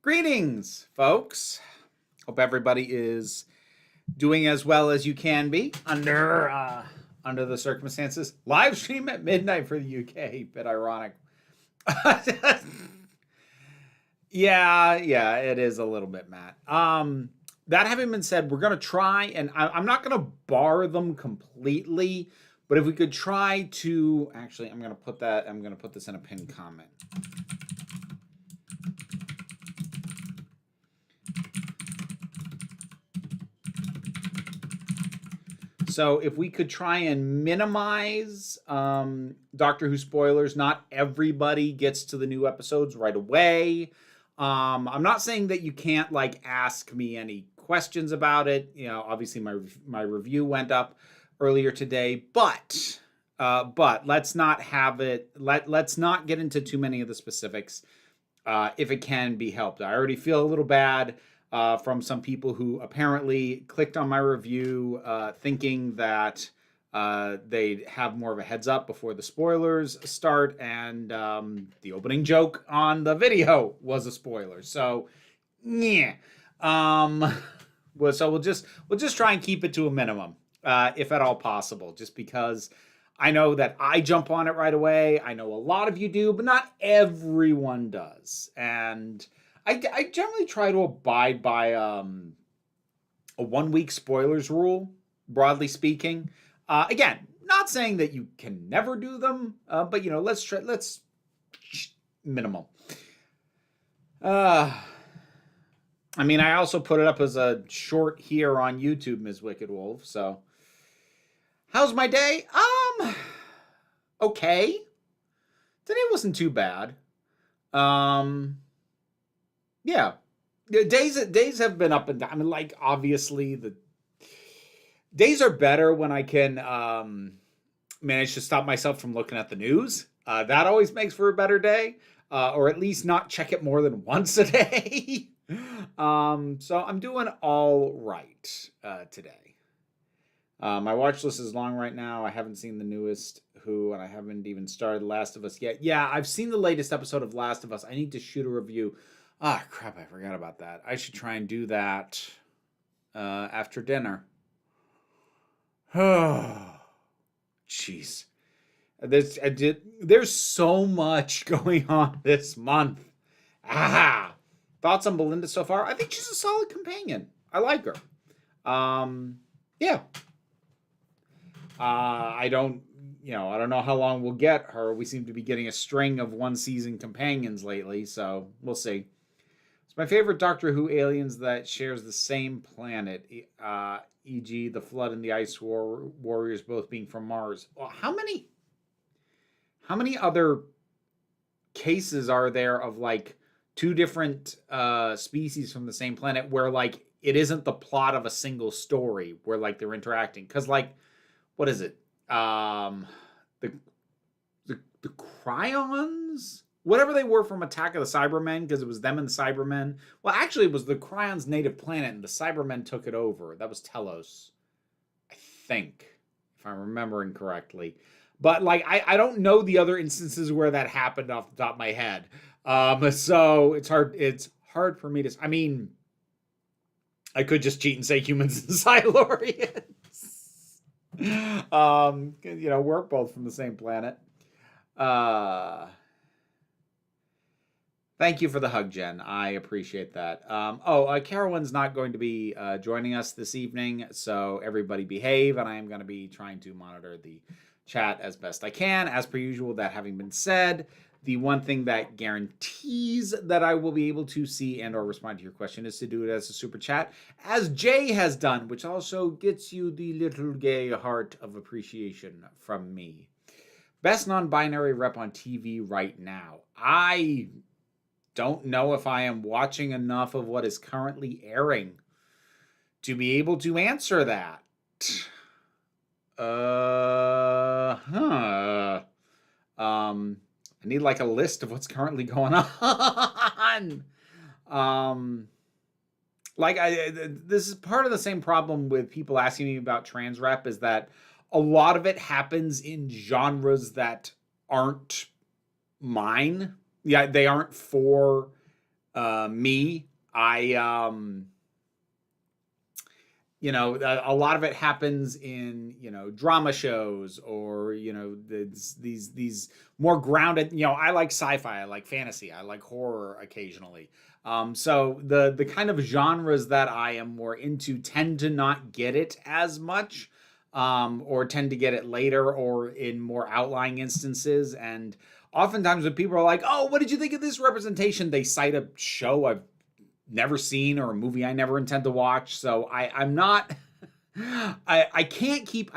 Greetings, folks. Hope everybody is doing as well as you can be under the circumstances. Live stream at midnight for the UK. Bit ironic. yeah, it is a little bit, Matt. That having been said, we're gonna try, and I'm not gonna bar them completely, but if we could try to actually, I'm gonna put this in a pinned comment. So if we could try and minimize Doctor Who spoilers, not everybody gets to the new episodes right away. I'm not saying that you can't ask me any questions about it. You know, obviously my review went up earlier today, but let's not have it. Let's not get into too many of the specifics if it can be helped. I already feel a little bad. From some people who apparently clicked on my review thinking that they'd have more of a heads up before the spoilers start, and the opening joke on the video was a spoiler. So, yeah. So we'll just try and keep it to a minimum, if at all possible, just because I know that I jump on it right away. I know a lot of you do, but not everyone does, and I generally try to abide by a 1 week spoilers rule, broadly speaking. Again, not saying that you can never do them, but let's minimal. I mean, I also put it up as a short here on YouTube, Ms. Wicked Wolf. So, how's my day? Okay. Today wasn't too bad. Yeah, days have been up and down. I mean, obviously the days are better when I can manage to stop myself from looking at the news. That always makes for a better day, or at least not check it more than once a day. So I'm doing all right today. My watch list is long right now. I haven't seen the newest Who, and I haven't even started Last of Us yet. Yeah, I've seen the latest episode of Last of Us. I need to shoot a review. Ah, crap, I forgot about that. I should try and do that after dinner. Jeez. There's so much going on this month. Thoughts on Belinda so far? I think she's a solid companion. I like her. Yeah. I don't know how long we'll get her. We seem to be getting a string of one-season companions lately, so we'll see. My favorite Doctor Who aliens that shares the same planet, e.g. the Flood and the Ice Warriors both being from Mars. Well, how many other cases are there of two different species from the same planet where it isn't the plot of a single story where they're interacting? Because what is it? The Cryons? Whatever they were from Attack of the Cybermen, because it was them and the Cybermen. Well, actually, it was the Cryons' native planet, and the Cybermen took it over. That was Telos, I think, if I'm remembering correctly. But I don't know the other instances where that happened off the top of my head. So it's hard for me to. I mean, I could just cheat and say humans and Silurians. We're both from the same planet. Thank you for the hug, Jen. I appreciate that. Carowin's not going to be joining us this evening, so everybody behave, and I am going to be trying to monitor the chat as best I can. As per usual, that having been said, the one thing that guarantees that I will be able to see and or respond to your question is to do it as a super chat, as Jay has done, which also gets you the little gay heart of appreciation from me. Best non-binary rep on TV right now. I don't know if I am watching enough of what is currently airing to be able to answer that. I need a list of what's currently going on. This is part of the same problem with people asking me about trans rep, is that a lot of it happens in genres that aren't mine. Yeah, they aren't for Me, I you know, a lot of it happens in, you know, drama shows, or, you know, these more grounded, you know, I like sci-fi, I like fantasy, I like horror occasionally. So the kind of genres that I am more into tend to not get it as much, or tend to get it later or in more outlying instances. And oftentimes when people are like, "Oh, what did you think of this representation?" they cite a show I've never seen or a movie I never intend to watch. So I'm not I can't keep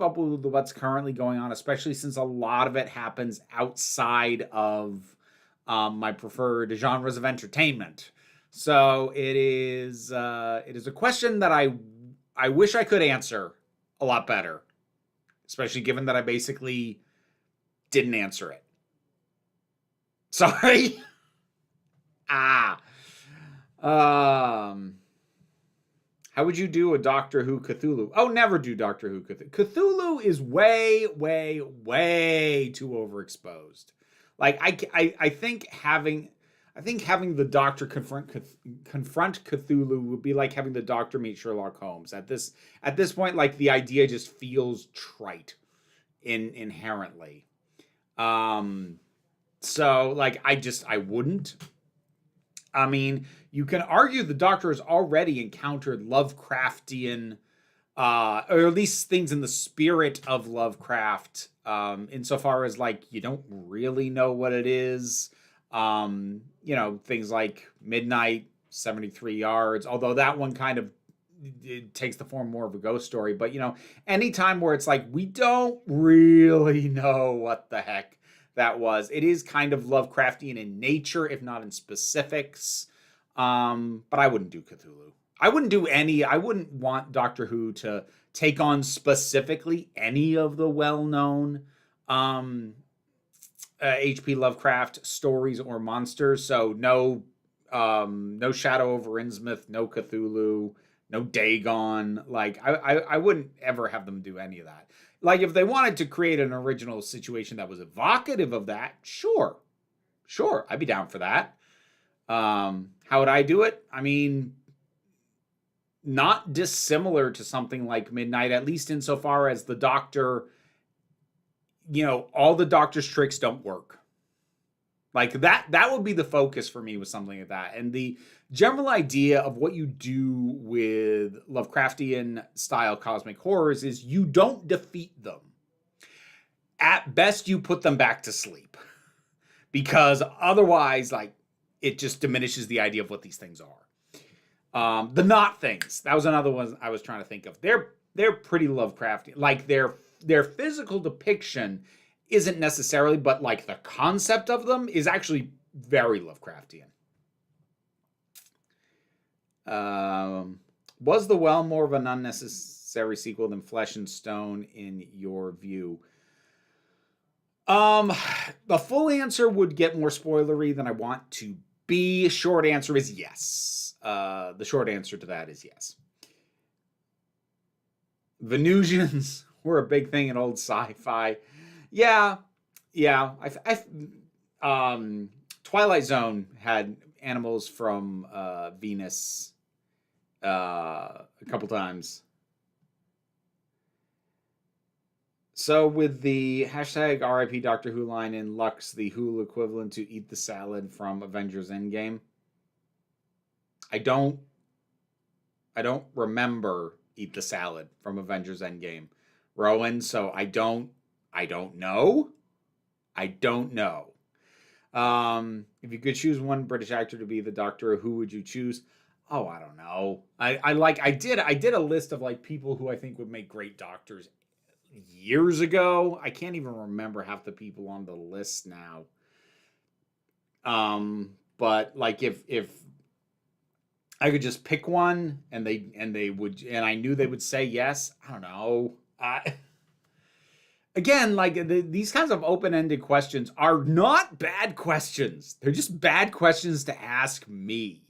up with what's currently going on, especially since a lot of it happens outside of my preferred genres of entertainment. So it is a question that I wish I could answer a lot better, especially given that I basically didn't answer it. Sorry. ah. Um, how would you do a Doctor Who Cthulhu? Oh, never do Doctor Who Cthulhu. Cthulhu is way, way, way too overexposed. Like I think having the Doctor confront Cthulhu would be like having the Doctor meet Sherlock Holmes. At this point, like the idea just feels trite inherently. So like I wouldn't. I mean, you can argue the Doctor has already encountered Lovecraftian, or at least things in the spirit of Lovecraft, insofar as like you don't really know what it is. You know, things like Midnight, 73 Yards, although that one kind of it takes the form more of a ghost story. But you know, anytime where it's like we don't really know what the heck that was, it is kind of Lovecraftian in nature, if not in specifics. But I wouldn't do Cthulhu. I wouldn't want Doctor Who to take on specifically any of the well-known H.P. Lovecraft stories or monsters. So no Shadow over Innsmouth, no Cthulhu, no Dagon. Like I wouldn't ever have them do any of that. Like if they wanted to create an original situation that was evocative of that, sure, I'd be down for that. How would I do it? I mean, not dissimilar to something like Midnight, at least insofar as the Doctor, you know, all the Doctor's tricks don't work. Like that would be the focus for me with something like that. And the general idea of what you do with Lovecraftian style cosmic horrors is you don't defeat them. At best, you put them back to sleep. Because otherwise, like, it just diminishes the idea of what these things are. The not things. That was another one I was trying to think of. They're pretty Lovecraftian. Like their physical depiction isn't necessarily, but like the concept of them is actually very Lovecraftian. Was The Well more of an unnecessary sequel than Flesh and Stone in your view? The full answer would get more spoilery than I want to be. Short answer is yes. The short answer to that is yes. Venusians were a big thing in old sci-fi. Yeah. Twilight Zone had animals from Venus a couple times. So with the hashtag RIP Doctor Who line in Lux, the Who equivalent to Eat the Salad from Avengers Endgame. I don't remember Eat the Salad from Avengers Endgame, Rowan. So I don't know. If you could choose one British actor to be the Doctor, who would you choose? Oh, I don't know. I did a list of like people who I think would make great doctors years ago. I can't even remember half the people on the list now. But like if I could just pick one and they would, and I knew they would say yes, I don't know. Again, like these kinds of open-ended questions are not bad questions. They're just bad questions to ask me.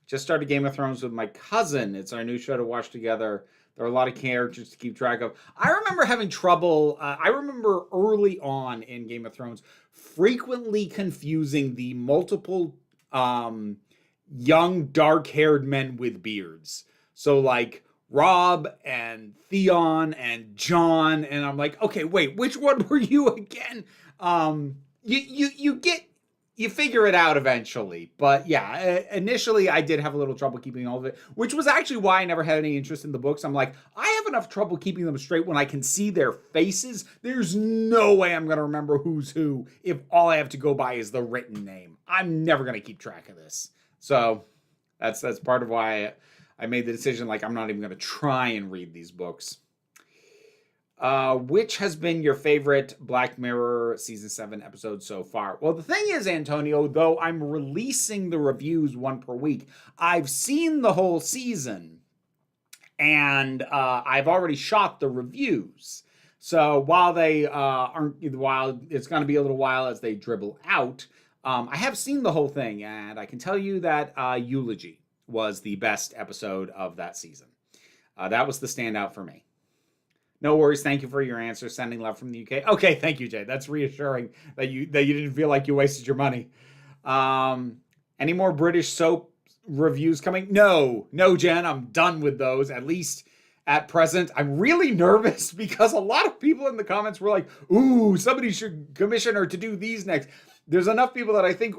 Just started Game of Thrones with my cousin. It's our new show to watch together. There are a lot of characters to keep track of. I remember having trouble. I remember early on in Game of Thrones frequently confusing the multiple young dark-haired men with beards. So like Rob and Theon and John, and I'm like, okay, wait, which one were you again? You figure it out eventually. But yeah, initially I did have a little trouble keeping all of it, which was actually why I never had any interest in the books. I'm like, I have enough trouble keeping them straight when I can see their faces. There's no way I'm going to remember who's who if all I have to go by is the written name. I'm never going to keep track of this. So that's part of why I made the decision, like, I'm not even going to try and read these books. Which has been your favorite Black Mirror Season 7 episode so far? Well, the thing is, Antonio, though I'm releasing the reviews one per week, I've seen the whole season, and I've already shot the reviews. So while they while it's going to be a little while as they dribble out, I have seen the whole thing, and I can tell you that Eulogy was the best episode of that season. That was the standout for me. No worries. Thank you for your answer. Sending love from the UK. Okay, thank you, Jay. That's reassuring that you didn't feel like you wasted your money. Any more British soap reviews coming? No, Jen. I'm done with those, at least at present. I'm really nervous because a lot of people in the comments were like, ooh, somebody should commission her to do these next. There's enough people that I think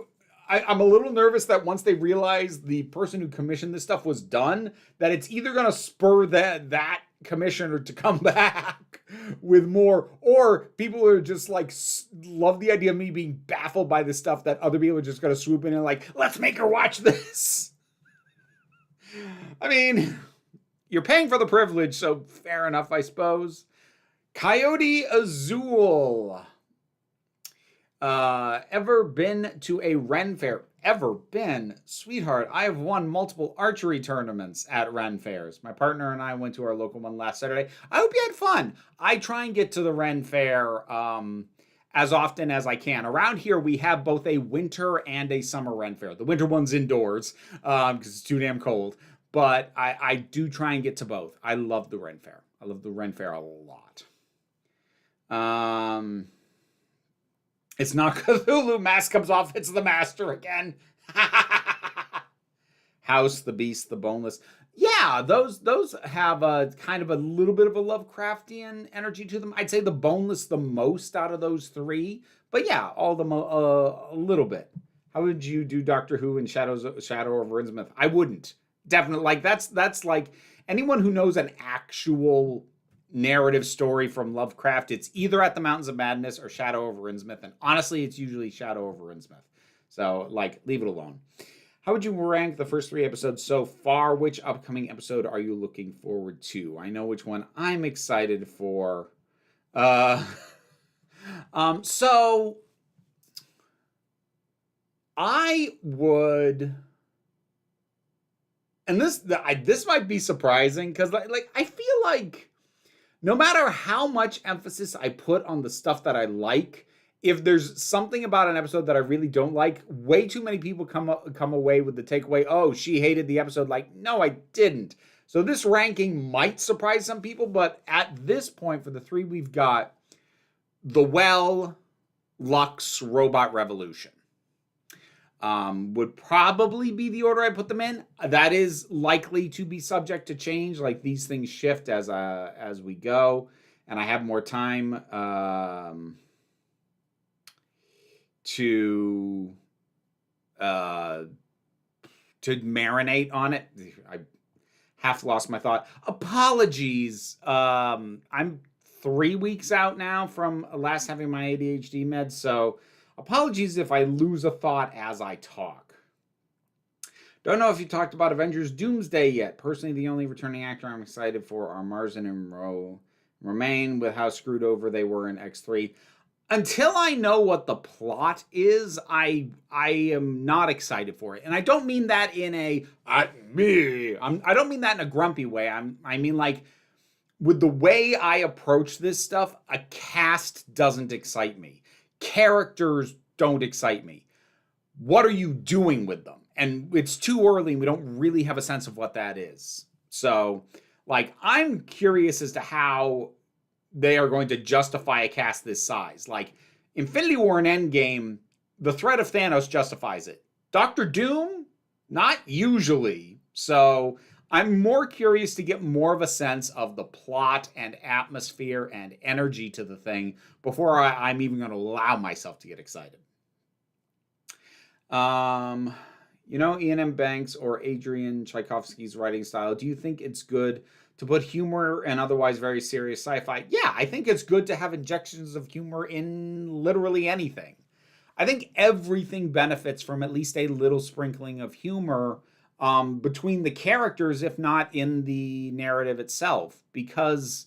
I'm a little nervous that once they realize the person who commissioned this stuff was done, that it's either going to spur that commissioner to come back with more, or people are just like love the idea of me being baffled by the stuff that other people are just going to swoop in and like, let's make her watch this. I mean, you're paying for the privilege, so fair enough, I suppose. Coyote Azul. Ever been to a Ren fair? Ever been? Sweetheart, I have won multiple archery tournaments at Ren fairs. My partner and I went to our local one last Saturday. I hope you had fun. I try and get to the Ren fair as often as I can. Around here, we have both a winter and a summer Ren fair. The winter one's indoors because it's too damn cold. But I do try and get to both. I love the Ren fair. I love the Ren fair a lot. It's not Cthulhu. Mask comes off. It's the master again. House, the Beast, the Boneless. Yeah, those have a kind of a little bit of a Lovecraftian energy to them. I'd say the Boneless the most out of those three. But yeah, all of them a little bit. How would you do Doctor Who and Shadow of Innsmouth? I wouldn't. Definitely. Like that's like anyone who knows an actual narrative story from Lovecraft, it's either at the Mountains of Madness or Shadow over Innsmouth, and honestly it's usually Shadow over Innsmouth, so like leave it alone. How would you rank the first 3 episodes so far? Which upcoming episode are you looking forward to? I know which one I'm excited for. So I would, and this might be surprising because like I feel like no matter how much emphasis I put on the stuff that I like, if there's something about an episode that I really don't like, way too many people come away with the takeaway, oh, she hated the episode. Like, no, I didn't. So this ranking might surprise some people, but at this point, for the 3 we've got, The Well, Lux, Robot Revolution would probably be the order I put them in. That is likely to be subject to change. Like these things shift as we go, and I have more time to marinate on it. I half lost my thought. Apologies. I'm 3 weeks out now from last having my ADHD meds, so apologies if I lose a thought as I talk. Don't know if you talked about Avengers Doomsday yet. Personally, the only returning actor I'm excited for are Marsden and Romaine, with how screwed over they were in X3. Until I know what the plot is, I am not excited for it. And I don't mean that in I don't mean that in a grumpy way. I mean like with the way I approach this stuff, a cast doesn't excite me. Characters don't excite me. What are you doing with them? And it's too early. We don't really have a sense of what that is. So Like, I'm curious as to how they are going to justify a cast this size. Like, Infinity War and Endgame, the threat of Thanos justifies it. Doctor Doom, not usually. So I'm more curious to get more of a sense of the plot and atmosphere and energy to the thing before I'm even going to allow myself to get excited. Ian M. Banks or Adrian Tchaikovsky's writing style, do you think it's good to put humor and otherwise very serious sci-fi? Yeah, I think it's good to have injections of humor in literally anything. I think everything benefits from at least a little sprinkling of humor between the characters, if not in the narrative itself, because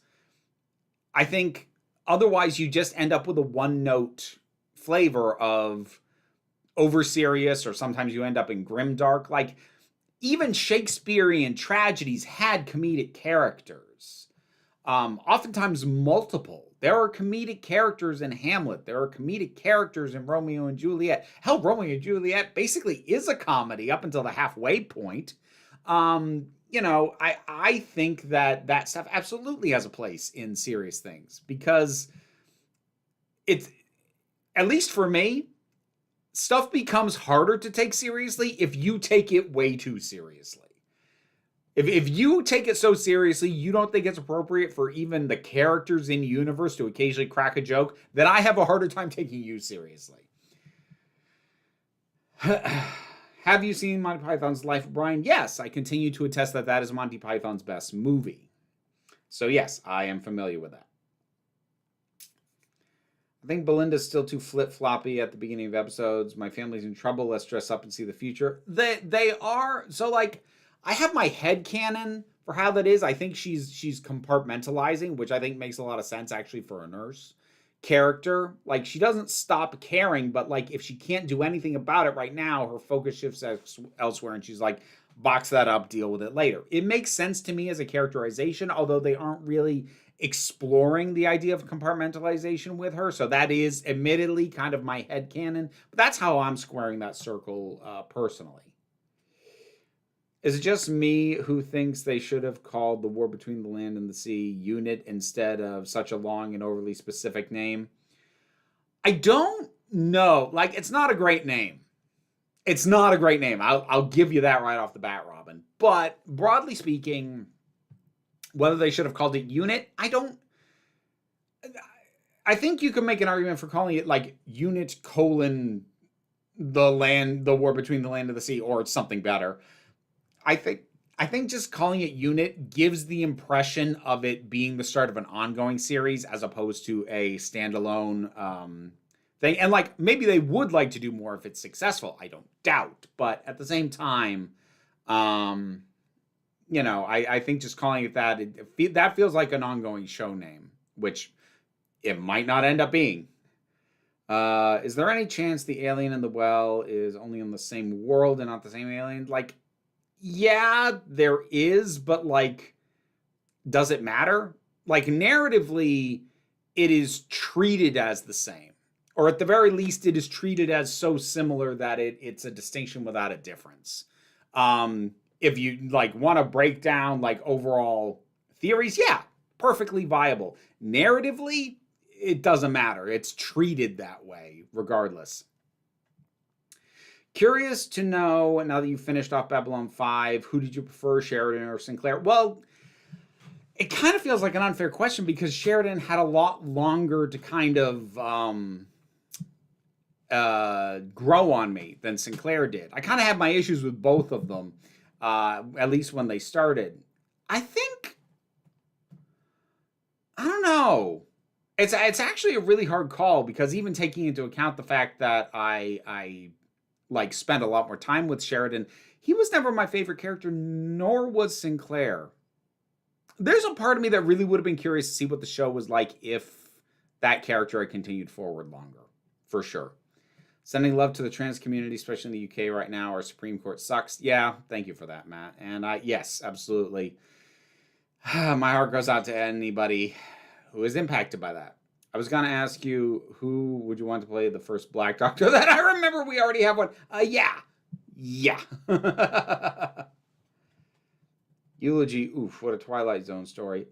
I think otherwise you just end up with a one-note flavor of over serious, or sometimes you end up in grimdark. Like, even Shakespearean tragedies had comedic characters, oftentimes multiple. There are comedic characters in Hamlet. There are comedic characters in Romeo and Juliet. Hell, Romeo and Juliet basically is a comedy up until the halfway point. I think that stuff absolutely has a place in serious things, because it's, at least for me, stuff becomes harder to take seriously if you take it way too seriously. If you take it so seriously, you don't think it's appropriate for even the characters in universe to occasionally crack a joke, then I have a harder time taking you seriously. Have you seen Monty Python's Life of Brian? Yes, I continue to attest that is Monty Python's best movie. So yes, I am familiar with that. I think Belinda's still too flip-floppy at the beginning of episodes. My family's in trouble. Let's dress up and see the future. They are. So, like, I have my headcanon for how that is. I think she's compartmentalizing, which I think makes a lot of sense, actually, for a nurse character. Like, she doesn't stop caring, but, like, if she can't do anything about it right now, her focus shifts elsewhere, and she's like, box that up, deal with it later. It makes sense to me as a characterization, although they aren't really exploring the idea of compartmentalization with her. So that is admittedly kind of my headcanon, but that's how I'm squaring that circle personally. Is it just me who thinks they should have called the War Between the Land and the Sea Unit instead of such a long and overly specific name? I don't know. Like, it's not a great name. It's not a great name. I'll give you that right off the bat, Robin. But broadly speaking, whether they should have called it Unit, I think you can make an argument for calling it like Unit : the War Between the Land and the Sea, or it's something better. I think just calling it Unit gives the impression of it being the start of an ongoing series as opposed to a standalone thing. And like, maybe they would like to do more if it's successful. I don't doubt. But at the same time, I think just calling it that, that feels like an ongoing show name, which it might not end up being. Is there any chance the alien in the well is only in the same world and not the same alien? Like, yeah, there is, but like, does it matter? Like, narratively, it is treated as the same. Or at the very least, it is treated as so similar that it's a distinction without a difference. If you like want to break down like overall theories, yeah, perfectly viable. Narratively, it doesn't matter. It's treated that way regardless. Curious to know, now that you've finished off Babylon 5, who did you prefer, Sheridan or Sinclair? Well, it kind of feels like an unfair question because Sheridan had a lot longer to kind of grow on me than Sinclair did. I kind of had my issues with both of them. At least when they started. I don't know. It's actually a really hard call because even taking into account the fact that I like spent a lot more time with Sheridan, he was never my favorite character, nor was Sinclair. There's a part of me that really would have been curious to see what the show was like if that character had continued forward longer, for sure. Sending love to the trans community, especially in the UK right now. Our Supreme Court sucks. Yeah, thank you for that, Matt. And yes, absolutely. My heart goes out to anybody who is impacted by that. I was going to ask you, who would you want to play the first Black Doctor? That I remember we already have one. Yeah. Eulogy. Oof, what a Twilight Zone story.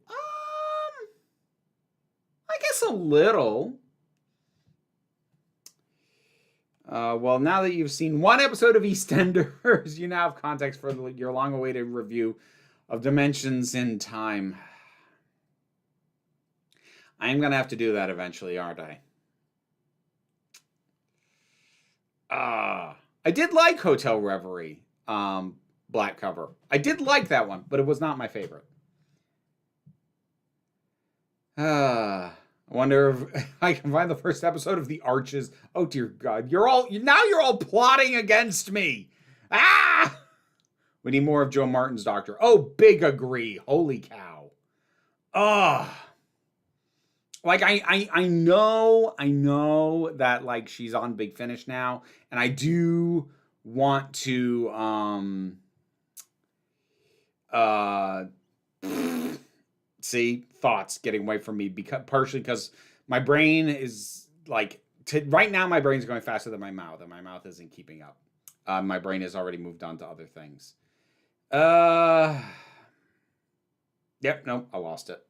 I guess a little. Well, now that you've seen one episode of EastEnders, you now have context for your long-awaited review of Dimensions in Time. I am going to have to do that eventually, aren't I? I did like Hotel Reverie, black cover. I did like that one, but it was not my favorite. I wonder if I can find the first episode of The Arches. Oh dear God, you're all plotting against me. We need more of Joe Martin's Doctor. Oh, big agree. Holy cow. Like I know that like she's on Big Finish now, and I do want to see, thoughts getting away from me partially because my brain is like right now my brain's going faster than my mouth, and my mouth isn't keeping up. My brain has already moved on to other things. Yep, no, I lost it.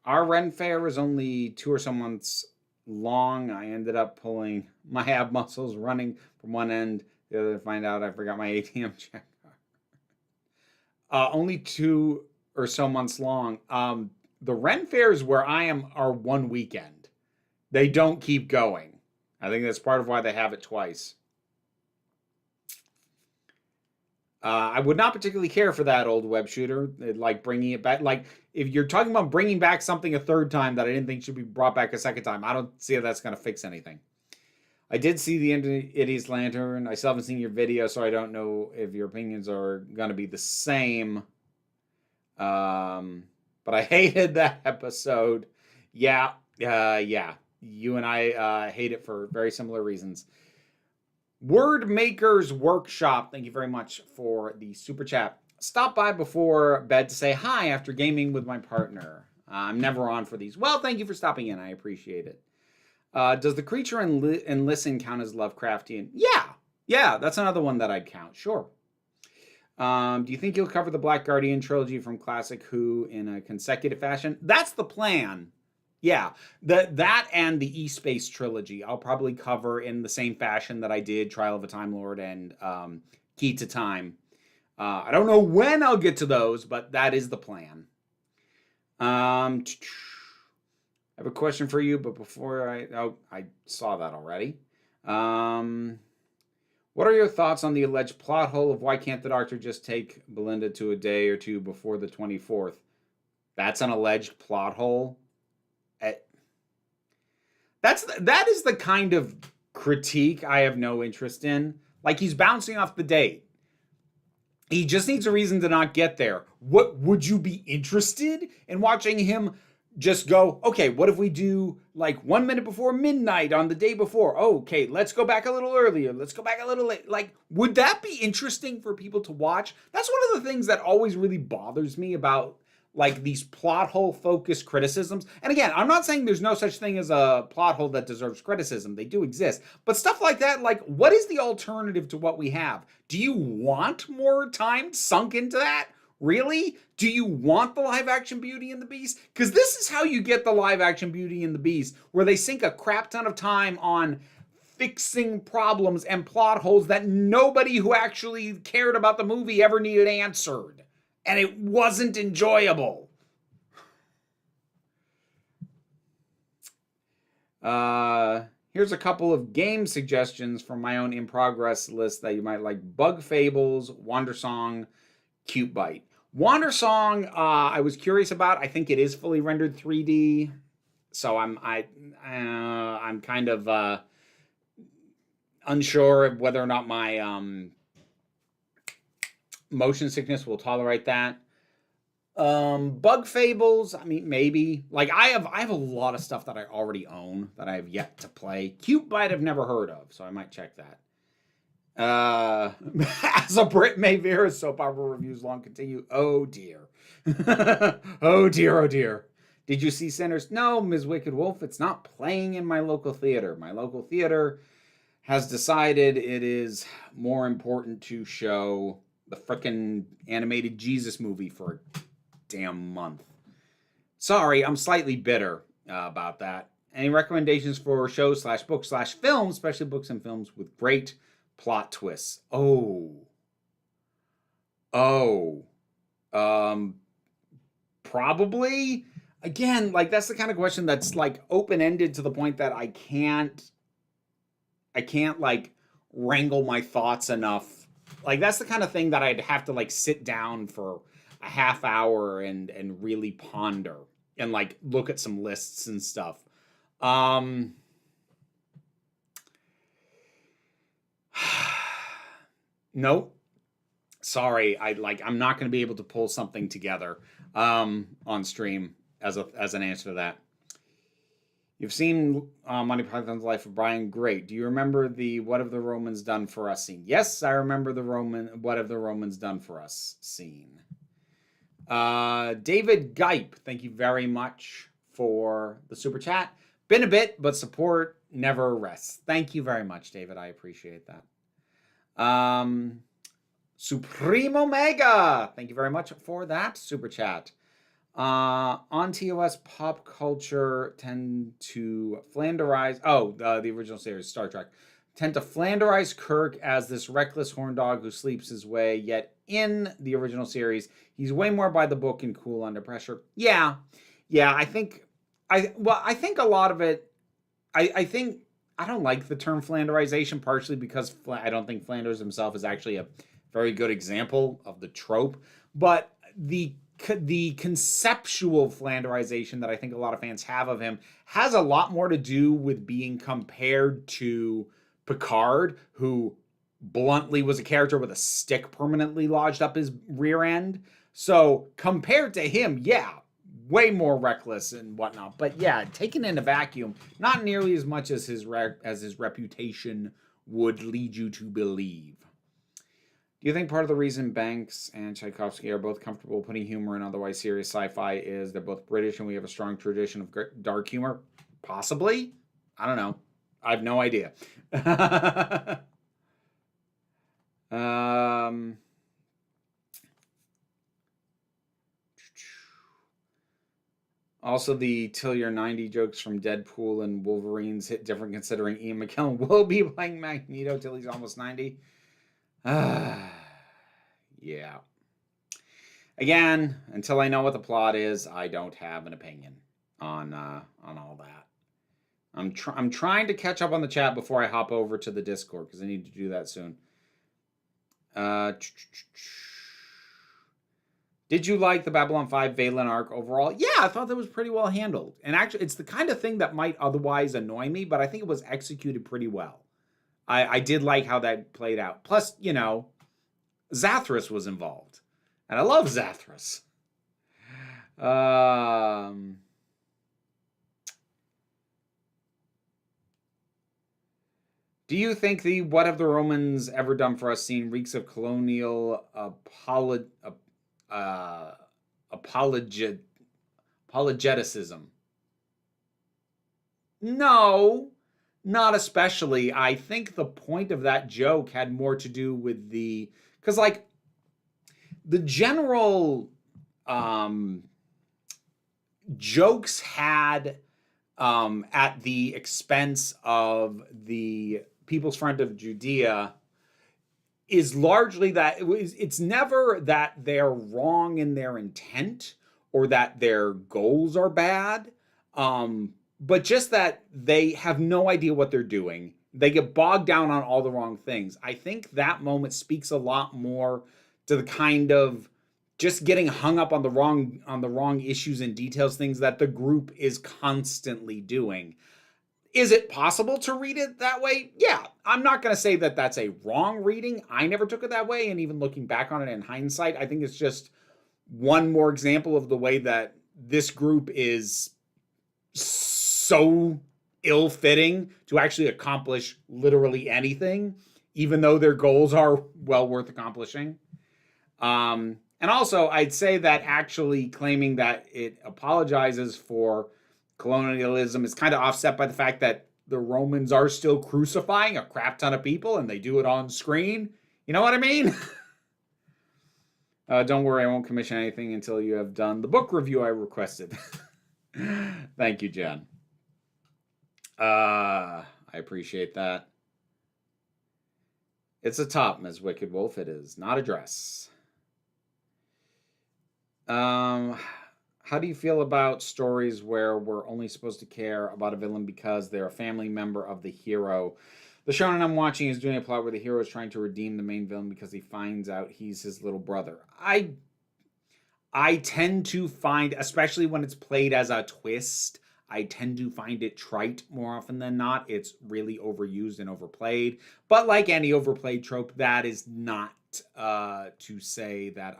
Our Ren Fair is only 2 or so months long. I ended up pulling my ab muscles running from one end the other to find out I forgot my ATM check. Only 2 or so months long. The Ren Fairs where I am are one weekend. They don't keep going. I think that's part of why they have it twice. I would not particularly care for that old web shooter, like bringing it back. Like, if you're talking about bringing back something a third time that I didn't think should be brought back a second time, I don't see how that's going to fix anything. I did see the end of Iddy's Lantern. I still haven't seen your video, so I don't know if your opinions are going to be the same. But I hated that episode. Yeah. You and I hate it for very similar reasons. Word Makers Workshop, thank you very much for the super chat. Stop by before bed to say hi after gaming with my partner. I'm never on for these. Well, thank you for stopping in. I appreciate it. Does the creature and listen count as Lovecraftian? Yeah, that's another one that I'd count. Sure. Do you think you'll cover the Black Guardian trilogy from Classic Who in a consecutive fashion? That's the plan. Yeah, that and the E-Space trilogy I'll probably cover in the same fashion that I did Trial of a Time Lord and Key to Time. I don't know when I'll get to those, but that is the plan. I have a question for you, but before I saw that already. What are your thoughts on the alleged plot hole of why can't the Doctor just take Belinda to a day or two before the 24th? That's an alleged plot hole. That is the kind of critique I have no interest in. Like, he's bouncing off the date. He just needs a reason to not get there. What would you be interested in watching him just go, okay, what if we do like 1 minute before midnight on the day before? Oh, okay, let's go back a little earlier. Let's go back a little late. Like, would that be interesting for people to watch? That's one of the things that always really bothers me about like these plot hole focused criticisms. And again, I'm not saying there's no such thing as a plot hole that deserves criticism. They do exist. But stuff like that, like, what is the alternative to what we have? Do you want more time sunk into that? Really? Do you want the live action Beauty and the Beast? Because this is how you get the live action Beauty and the Beast, where they sink a crap ton of time on fixing problems and plot holes that nobody who actually cared about the movie ever needed answered. And it wasn't enjoyable. Here's a couple of game suggestions from my own in-progress list that you might like. Bug Fables, Wandersong, Cute Bite. Wandersong, I was curious about. I think it is fully rendered 3D. So I'm kind of unsure of whether or not my motion sickness will tolerate that. Bug Fables, I mean, maybe. Like, I have a lot of stuff that I already own that I have yet to play. Cute Bite I've never heard of, so I might check that. As a Brit Mayvera, soap opera reviews long continue. Oh dear. Oh dear. Did you see Sinners? No, Ms. Wicked Wolf, it's not playing in my local theater. My local theater has decided it is more important to show the frickin' animated Jesus movie for a damn month. Sorry, I'm slightly bitter about that. Any recommendations for shows slash books slash films, especially books and films with great plot twists? Probably. Again, like that's the kind of question that's like open-ended to the point that I can't like wrangle my thoughts enough. Like that's the kind of thing that I'd have to like sit down for a half hour and really ponder and like look at some lists and stuff. Nope. Sorry, I'm not going to be able to pull something together on stream as an answer to that. You've seen Monty Python's Life of Brian. Great. Do you remember the "What have the Romans done for us" scene? Yes, I remember the "What have the Romans done for us" scene. David Gipe, thank you very much for the super chat. Been a bit, but support never rests. Thank you very much, David. I appreciate that. Supreme Omega, thank you very much for that super chat. On TOS, pop culture tend to flanderize. The original series, Star Trek, tend to flanderize Kirk as this reckless horn dog who sleeps his way. Yet in the original series, he's way more by the book and cool under pressure. Yeah. I think a lot of it. I think I don't like the term flanderization, partially because I don't think Flanders himself is actually a very good example of the trope, but the conceptual flanderization that I think a lot of fans have of him has a lot more to do with being compared to Picard, who bluntly was a character with a stick permanently lodged up his rear end. So compared to him, yeah, way more reckless and whatnot. But yeah, taken in a vacuum, not nearly as much as his reputation would lead you to believe. Do you think part of the reason Banks and Tchaikovsky are both comfortable putting humor in otherwise serious sci-fi is they're both British and we have a strong tradition of dark humor? Possibly. I don't know. I have no idea. Also, the till you're 90 jokes from Deadpool and Wolverines hit different considering Ian McKellen will be playing Magneto till he's almost 90. Yeah. Again, until I know what the plot is, I don't have an opinion on all that. I'm trying to catch up on the chat before I hop over to the Discord because I need to do that soon. Did you like the Babylon 5 Valen arc overall? Yeah, I thought that was pretty well handled. And actually, it's the kind of thing that might otherwise annoy me, but I think it was executed pretty well. I did like how that played out. Plus, Zathras was involved. And I love Zathras. Do you think the "What have the Romans ever done for us" scene reeks of colonial apologeticism? No, not especially. I think the point of that joke had more to do with because like the general jokes had at the expense of the People's Front of Judea is largely that it's never that they're wrong in their intent or that their goals are bad, but just that they have no idea what they're doing. They get bogged down on all the wrong things. I think that moment speaks a lot more to the kind of just getting hung up on the wrong issues and details, things that the group is constantly doing. Is it possible to read it that way? Yeah. I'm not going to say that that's a wrong reading. I never took it that way. And even looking back on it in hindsight, I think it's just one more example of the way that this group is so ill-fitting to actually accomplish literally anything, even though their goals are well worth accomplishing. And also, I'd say that actually claiming that it apologizes for colonialism is kind of offset by the fact that the Romans are still crucifying a crap ton of people and they do it on screen. You know what I mean? Don't worry, I won't commission anything until you have done the book review I requested. Thank you, Jen. I appreciate that. It's a top, Ms. Wicked Wolf. It is not a dress. How do you feel about stories where we're only supposed to care about a villain because they're a family member of the hero? The shonen I'm watching is doing a plot where the hero is trying to redeem the main villain because he finds out he's his little brother. I tend to find, especially when it's played as a twist, I tend to find it trite more often than not. It's really overused and overplayed. But like any overplayed trope, that is not to say that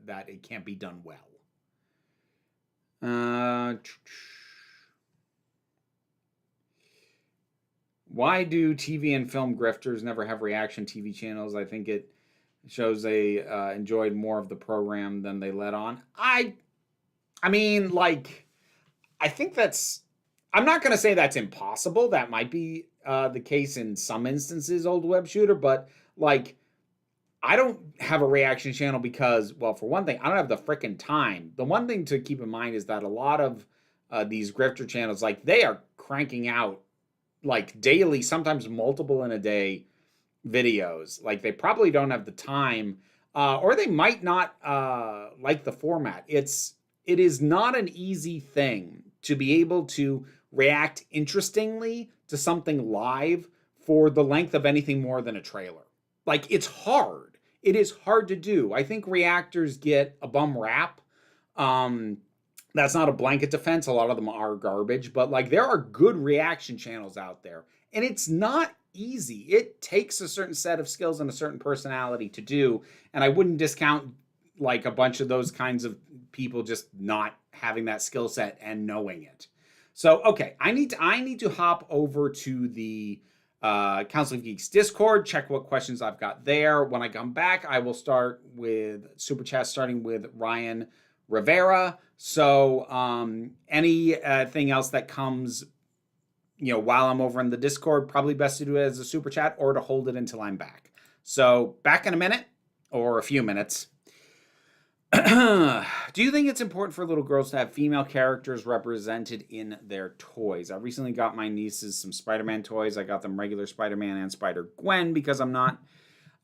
that it can't be done well. Why do TV and film grifters never have reaction TV channels? I think it shows they enjoyed more of the program than they let on. I mean, like, I think that's... I'm not going to say that's impossible. That might be the case in some instances, old web shooter, but, like, I don't have a reaction channel because, well, for one thing, I don't have the frickin' time. The one thing to keep in mind is that a lot of these grifter channels, like, they are cranking out, like, daily, sometimes multiple in a day videos. Like, they probably don't have the time, or they might not like the format. It is not an easy thing to be able to react interestingly to something live for the length of anything more than a trailer. Like, it's hard. It is hard to do. I think reactors get a bum rap. That's not a blanket defense. A lot of them are garbage, but like there are good reaction channels out there, and it's not easy. It takes a certain set of skills and a certain personality to do, and I wouldn't discount like a bunch of those kinds of people just not having that skill set and knowing it. So, okay, I need to hop over to the Council of Geeks Discord, check what questions I've got there. When I come back, I will start with Super Chat, starting with Ryan Rivera. So anything else that comes, while I'm over in the Discord, probably best to do it as a Super Chat or to hold it until I'm back. So back in a minute or a few minutes. Do you think it's important for little girls to have female characters represented in their toys? I recently got my nieces some Spider-Man toys. I got them regular Spider-Man and Spider-Gwen because I'm not...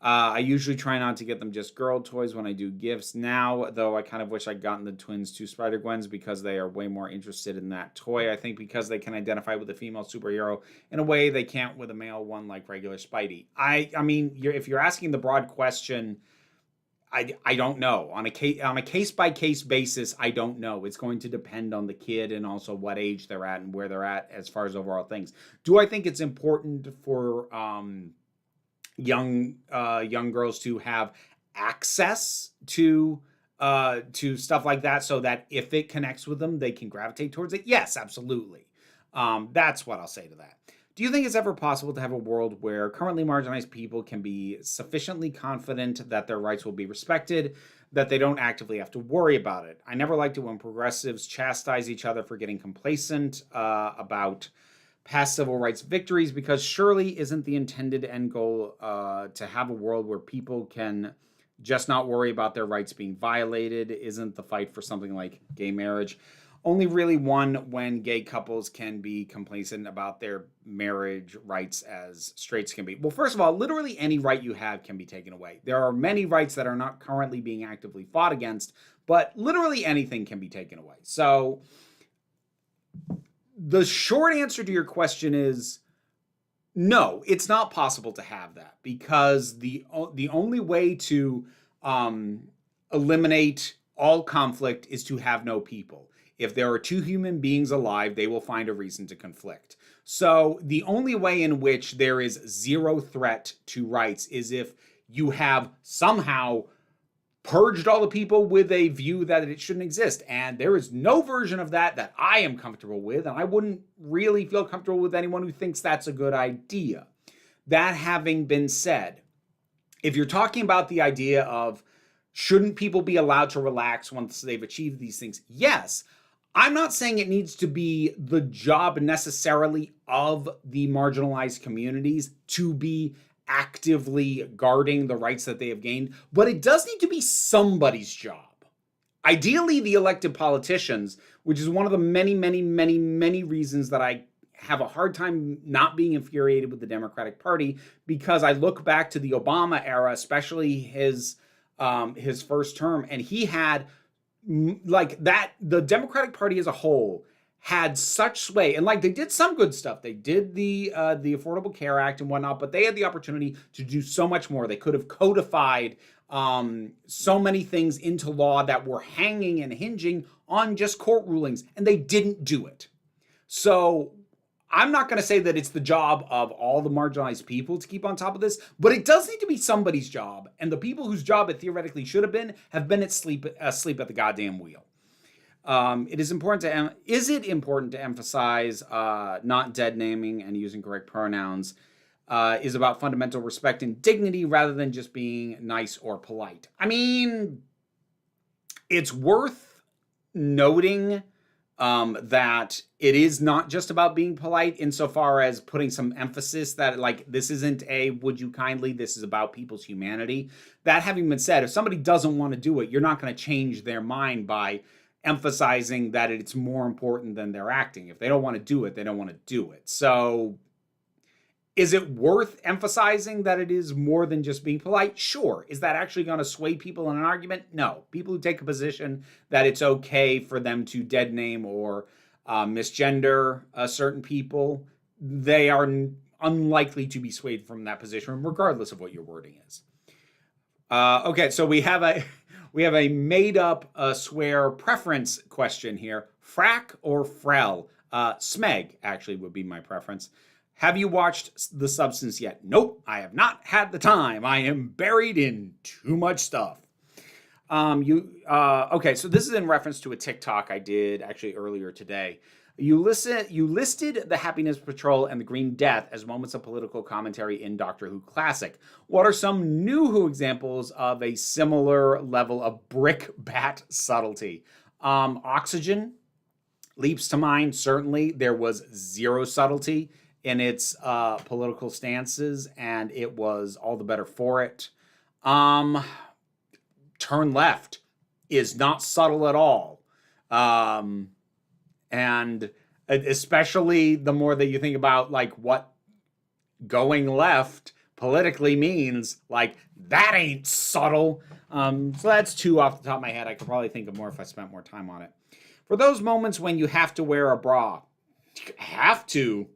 I usually try not to get them just girl toys when I do gifts. Now, though, I kind of wish I'd gotten the twins two Spider-Gwens because they are way more interested in that toy. I think because they can identify with a female superhero in a way they can't with a male one like regular Spidey. I mean, if you're asking the broad question... I don't know. On a case-by-case basis, I don't know. It's going to depend on the kid and also what age they're at and where they're at as far as overall things. Do I think it's important for young girls to have access to stuff like that so that if it connects with them, they can gravitate towards it? Yes, absolutely. That's what I'll say to that. Do you think it's ever possible to have a world where currently marginalized people can be sufficiently confident that their rights will be respected, that they don't actively have to worry about it? I never liked it when progressives chastise each other for getting complacent about past civil rights victories, because surely isn't the intended end goal to have a world where people can just not worry about their rights being violated? Isn't the fight for something like gay marriage only really won when gay couples can be complacent about their marriage rights as straights can be? Well, first of all, literally any right you have can be taken away. There are many rights that are not currently being actively fought against, but literally anything can be taken away. So the short answer to your question is no, it's not possible to have that, because the only way to eliminate all conflict is to have no people. If there are two human beings alive, they will find a reason to conflict. So the only way in which there is zero threat to rights is if you have somehow purged all the people with a view that it shouldn't exist. And there is no version of that I am comfortable with, and I wouldn't really feel comfortable with anyone who thinks that's a good idea. That having been said, if you're talking about the idea of shouldn't people be allowed to relax once they've achieved these things? Yes. I'm not saying it needs to be the job necessarily of the marginalized communities to be actively guarding the rights that they have gained, but it does need to be somebody's job. Ideally, the elected politicians, which is one of the many, many, many, many reasons that I have a hard time not being infuriated with the Democratic Party, because I look back to the Obama era, especially his first term, and he had like that, the Democratic Party as a whole had such sway, and like they did some good stuff. They did the Affordable Care Act and whatnot, but they had the opportunity to do so much more. They could have codified so many things into law that were hanging and hinging on just court rulings, and they didn't do it. So I'm not going to say that it's the job of all the marginalized people to keep on top of this, but it does need to be somebody's job. And the people whose job it theoretically should have been asleep at the goddamn wheel. Is it important to emphasize not dead naming and using correct pronouns is about fundamental respect and dignity rather than just being nice or polite? I mean, it's worth noting that it is not just about being polite insofar as putting some emphasis that like this isn't a would you kindly, this is about people's humanity. That having been said, if somebody doesn't want to do it, you're not going to change their mind by emphasizing that it's more important than their acting. If they don't want to do it, they don't want to do it. So is it worth emphasizing that it is more than just being polite? Sure. Is that actually going to sway people in an argument? No. People who take a position that it's okay for them to dead name or misgender certain people, they are unlikely to be swayed from that position, regardless of what your wording is. Okay, so we have a made-up swear preference question here. Frack or frel? Smeg, actually, would be my preference. Have you watched The Substance yet? Nope, I have not had the time. I am buried in too much stuff. Okay, so this is in reference to a TikTok I did actually earlier today. You listed the Happiness Patrol and the Green Death as moments of political commentary in Doctor Who Classic. What are some new Who examples of a similar level of brickbat subtlety? Oxygen leaps to mind, certainly. There was zero subtlety in its political stances, and it was all the better for it. Turn Left is not subtle at all. And especially the more that you think about like what going left politically means, like that ain't subtle. So that's two off the top of my head. I could probably think of more if I spent more time on it. For those moments when you have to wear a bra, have to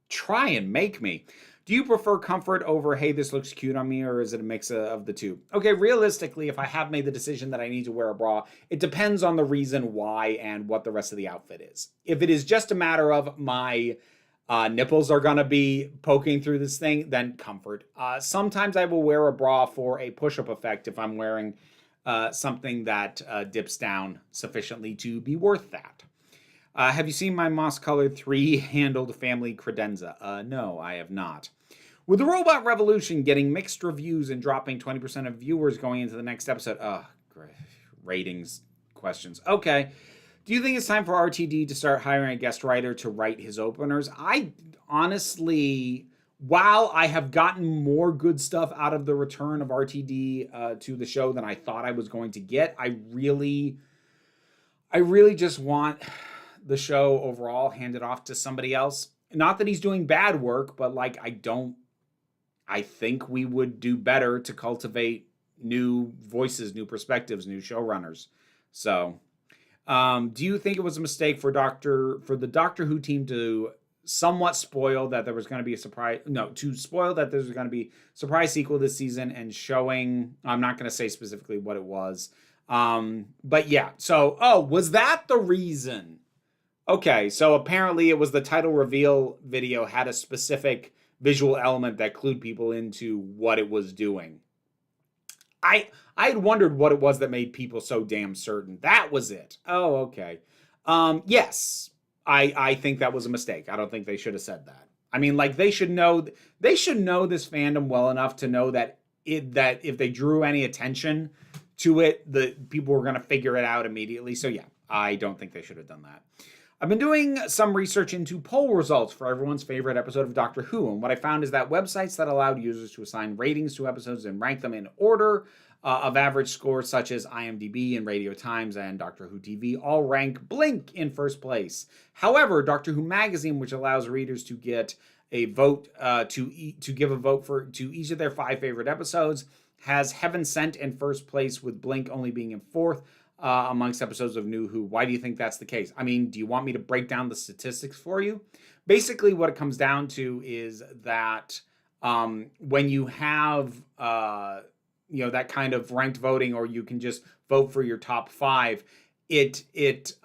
try and make me. Do you prefer comfort over, hey, this looks cute on me, or is it a mix of the two? Okay, realistically, if I have made the decision that I need to wear a bra, it depends on the reason why and what the rest of the outfit is. If it is just a matter of my nipples are going to be poking through this thing, then comfort. Sometimes I will wear a bra for a push-up effect if I'm wearing something that dips down sufficiently to be worth that. Have you seen my moss-colored 3-handled family credenza? No, I have not. With the Robot Revolution getting mixed reviews and dropping 20% of viewers going into the next episode. Great. Ratings questions. Okay. Do you think it's time for RTD to start hiring a guest writer to write his openers? I honestly, while I have gotten more good stuff out of the return of RTD to the show than I thought I was going to get, I really just want the show overall handed off to somebody else. Not that he's doing bad work, but like I think we would do better to cultivate new voices, new perspectives, new showrunners. So, do you think it was a mistake for the Doctor Who team to somewhat spoil that there was going to be a surprise? No, to spoil that there's going to be a surprise sequel this season and showing. I'm not going to say specifically what it was, but yeah. So, was that the reason? Okay, so apparently it was the title reveal video had a specific visual element that clued people into what it was doing. I had wondered what it was that made people so damn certain. That was it. Oh, okay. Yes, I think that was a mistake. I don't think they should have said that. I mean, like they should know this fandom well enough to know that if they drew any attention to it, the people were going to figure it out immediately. So yeah, I don't think they should have done that. I've been doing some research into poll results for everyone's favorite episode of Doctor Who, and what I found is that websites that allowed users to assign ratings to episodes and rank them in order of average scores, such as IMDb and Radio Times and Doctor Who TV, all rank Blink in first place. However, Doctor Who Magazine, which allows readers to get a vote to give a vote to each of their 5 favorite episodes, has Heaven Sent in first place, with Blink only being in fourth. Amongst episodes of New Who. Why do you think that's the case? I mean, do you want me to break down the statistics for you? Basically, what it comes down to is that when you have that kind of ranked voting, or you can just vote for your top 5, it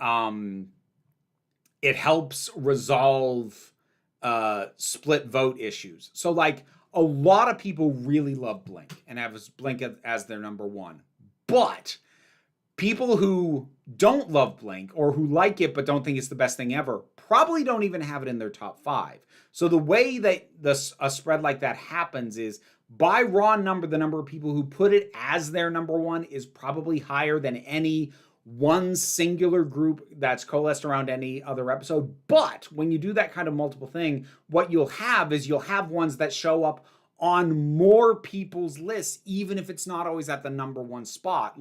helps resolve split vote issues. So, like, a lot of people really love Blink and have Blink as their number 1, but people who don't love Blink, or who like it but don't think it's the best thing ever, probably don't even have it in their top 5. So the way that a spread like that happens is, by raw number, the number of people who put it as their number 1 is probably higher than any one singular group that's coalesced around any other episode. But when you do that kind of multiple thing, what you'll have ones that show up on more people's lists, even if it's not always at the number 1 spot.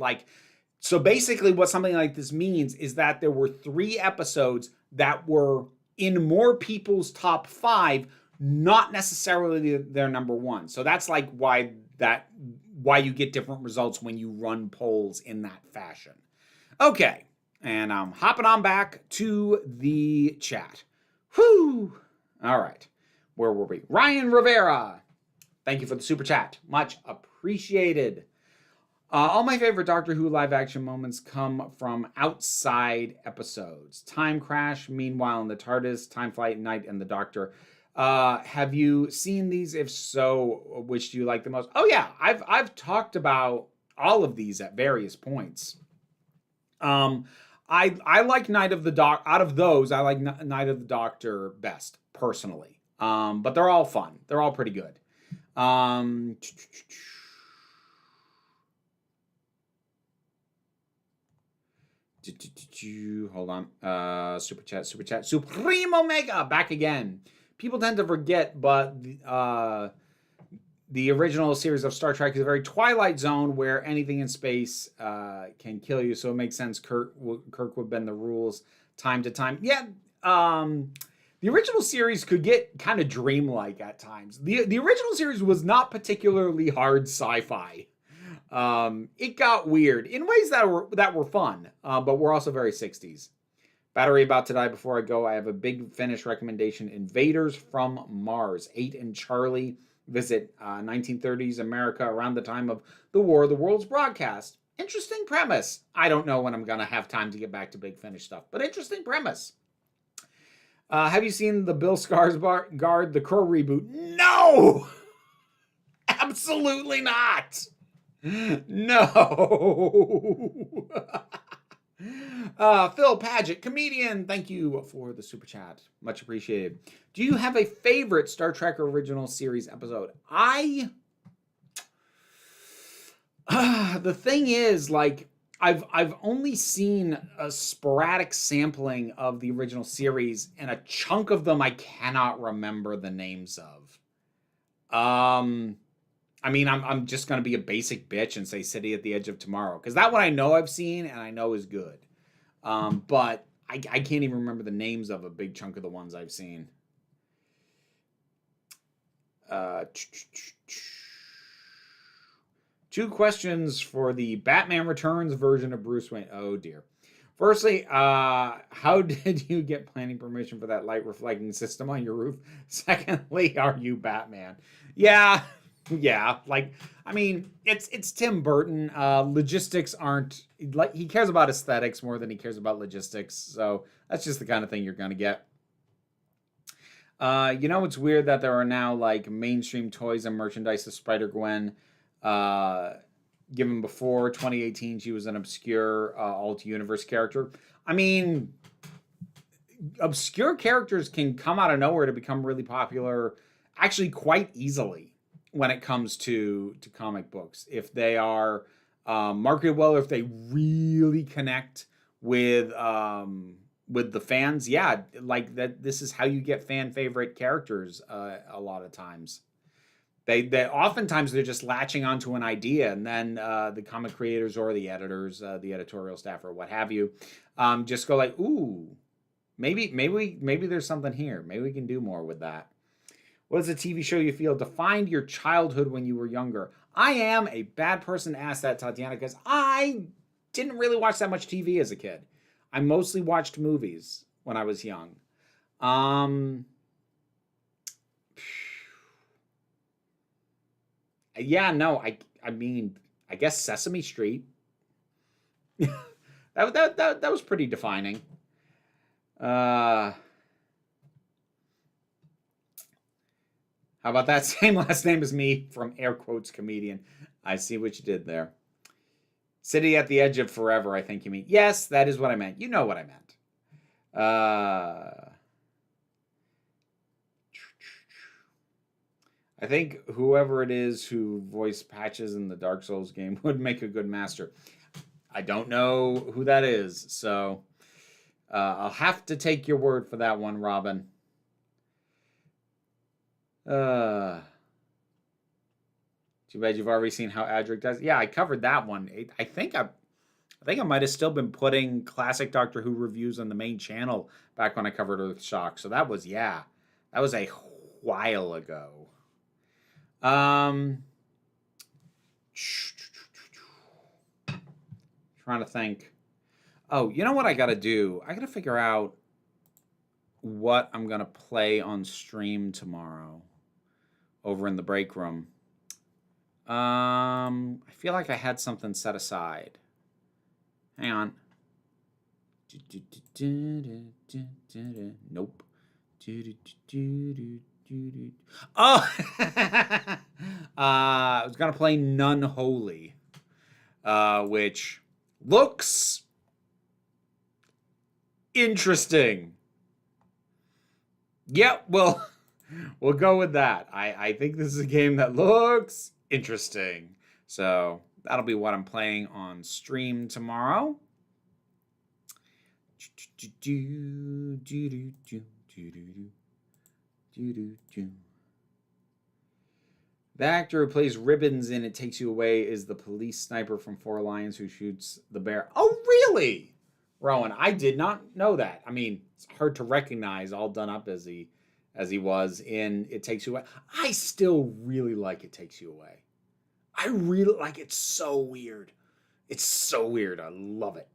So basically what something like this means is that there were 3 episodes that were in more people's top 5, not necessarily their number 1. So that's like why you get different results when you run polls in that fashion. Okay, and I'm hopping on back to the chat. Whew! All right, where were we? Ryan Rivera, thank you for the super chat. Much appreciated. All my favorite Doctor Who live action moments come from outside episodes. Time Crash, Meanwhile in the TARDIS, Time Flight, Night and the Doctor. Have you seen these? If so, which do you like the most? Oh yeah, I've talked about all of these at various points. I like Night of the Doctor. Out of those, I like Night of the Doctor best, personally. But they're all fun. They're all pretty good. Hold on. Super chat. Supreme Omega back again. People tend to forget, but the original series of Star Trek is a very Twilight Zone where anything in space can kill you. So it makes sense Kirk would bend the rules time to time. Yeah. The original series could get kind of dreamlike at times. The original series was not particularly hard sci-fi. It got weird in ways that were fun, but were also very 60s. Battery about to die before I go. I have a Big Finish recommendation. Invaders from Mars. 8 and Charlie visit 1930s America around the time of the War of the Worlds broadcast. Interesting premise. I don't know when I'm going to have time to get back to Big Finish stuff, but interesting premise. Have you seen the Bill Skarsgård, the Crow reboot? No! Absolutely not! No. Phil Paget, comedian, thank you for the super chat. Much appreciated. Do you have a favorite Star Trek original series episode? The thing is, like, I've only seen a sporadic sampling of the original series, and a chunk of them I cannot remember the names of. I mean, I'm just going to be a basic bitch and say City at the Edge of Tomorrow, because that one I know I've seen and I know is good. But I can't even remember the names of a big chunk of the ones I've seen. Two questions for the Batman Returns version of Bruce Wayne. Oh, dear. Firstly, how did you get planning permission for that light reflecting system on your roof? Secondly, are you Batman? Yeah, like, I mean, it's Tim Burton. Logistics aren't, like, he cares about aesthetics more than he cares about logistics, so that's just the kind of thing you're gonna get. It's weird that there are now, like, mainstream toys and merchandise of Spider-Gwen. Given before 2018 she was an obscure alt-universe character. I mean, obscure characters can come out of nowhere to become really popular actually quite easily when it comes to comic books. If they are marketed well, or if they really connect with the fans. Yeah, like that. This is how you get fan favorite characters. A lot of times, they oftentimes they're just latching onto an idea, and then the comic creators or the editors, the editorial staff or what have you, just go like, ooh, maybe there's something here. Maybe we can do more with that. What is a TV show you feel defined your childhood when you were younger? I am a bad person to ask that, Tatiana, because I didn't really watch that much TV as a kid. I mostly watched movies when I was young. Yeah, no, I mean, I guess Sesame Street. that was pretty defining. How about that? Same last name as me, from air quotes comedian. I see what you did there. City at the Edge of Forever, I think you mean. Yes, that is what I meant. You know what I meant. I think whoever it is who voiced Patches in the Dark Souls game would make a good master. I don't know who that is, so I'll have to take your word for that one, Robin. Too bad you've already seen how Adric does. Yeah, I covered that one. I think I might have still been putting classic Doctor Who reviews on the main channel back when I covered Earthshock. So that was a while ago. Trying to think. Oh, you know what I got to do? I got to figure out what I'm going to play on stream tomorrow over in the break room. I feel like I had something set aside. Hang on. Nope. Oh! I was going to play None Holy, which looks interesting. Yep, well, we'll go with that. I think this is a game that looks interesting. So that'll be what I'm playing on stream tomorrow. The actor who plays Ribbons in It Takes You Away is the police sniper from Four Lions who shoots the bear. Oh, really? Rowan, I did not know that. I mean, it's hard to recognize, all done up as he was in It Takes You Away. I still really like It Takes You Away. I really like it. It's so weird. It's so weird. I love it.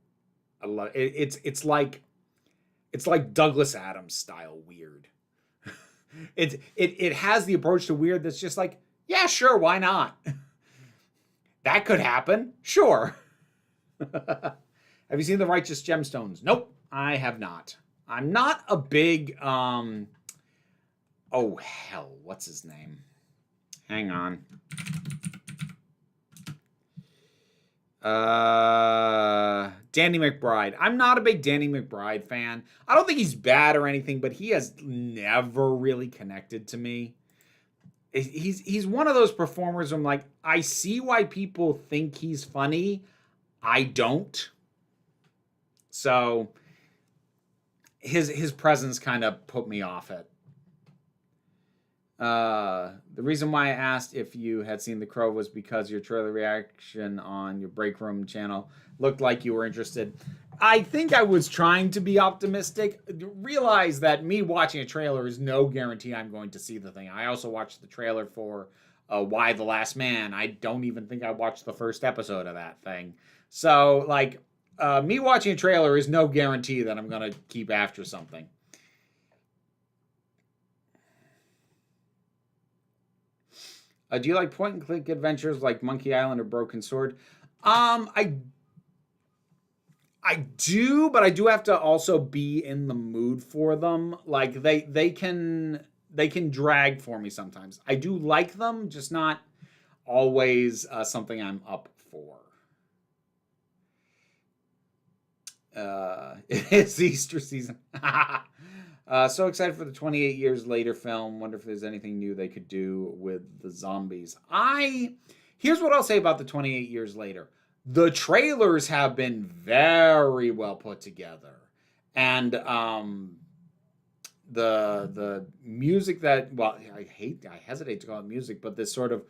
I love it. It's like Douglas Adams style weird. It has the approach to weird that's just like, yeah, sure, why not? That could happen. Sure. Have you seen The Righteous Gemstones? Nope, I have not. I'm not a big oh hell, what's his name? Hang on. Danny McBride. I'm not a big Danny McBride fan. I don't think he's bad or anything, but he has never really connected to me. He's one of those performers where I'm like, I see why people think he's funny. I don't. So his presence kind of put me off it. The reason why I asked if you had seen The Crow was because your trailer reaction on your break room channel looked like you were interested. I think I was trying to be optimistic. Realize that me watching a trailer is no guarantee I'm going to see the thing. I also watched the trailer for Why the Last Man. I don't even think I watched the first episode of that thing. So, like, me watching a trailer is no guarantee that I'm going to keep after something. Do you like point-and-click adventures like Monkey Island or Broken Sword? I do, but I do have to also be in the mood for them. Like they can drag for me sometimes. I do like them, just not always something I'm up for. It's Easter season. So excited for the 28 Years Later film. Wonder if there's anything new they could do with the zombies. Here's what I'll say about the 28 Years Later. The trailers have been very well put together. And the music that, well, I hesitate to call it music, but this sort of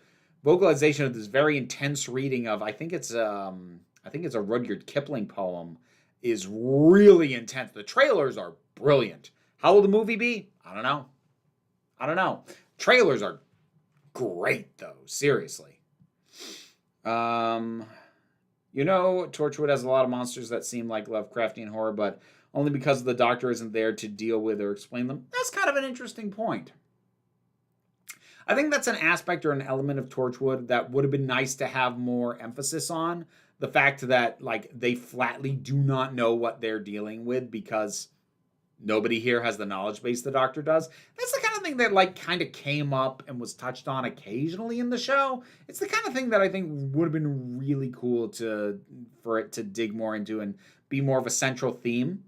vocalization of this very intense reading of, I think it's a Rudyard Kipling poem, is really intense. The trailers are brilliant. How will the movie be? I don't know. Trailers are great though, seriously. Torchwood has a lot of monsters that seem like Lovecraftian horror, but only because the Doctor isn't there to deal with or explain them. That's kind of an interesting point. I think that's an aspect or an element of Torchwood that would have been nice to have more emphasis on. The fact that, like, they flatly do not know what they're dealing with because nobody here has the knowledge base the Doctor does. That's the kind of thing that, like, kind of came up and was touched on occasionally in the show. It's the kind of thing that I think would have been really cool for it to dig more into and be more of a central theme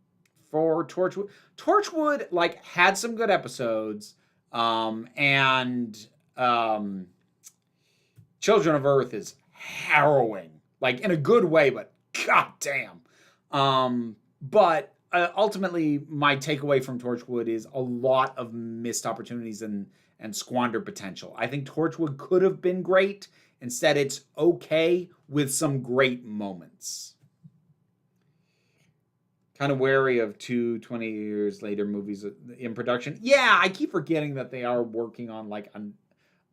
for Torchwood. Torchwood, like, had some good episodes, and Children of Earth is harrowing, like, in a good way, but goddamn. But ultimately, my takeaway from Torchwood is a lot of missed opportunities and squandered potential. I think Torchwood could have been great. Instead, it's okay with some great moments. Kind of wary of 20 years later movies in production. Yeah, I keep forgetting that they are working on, like,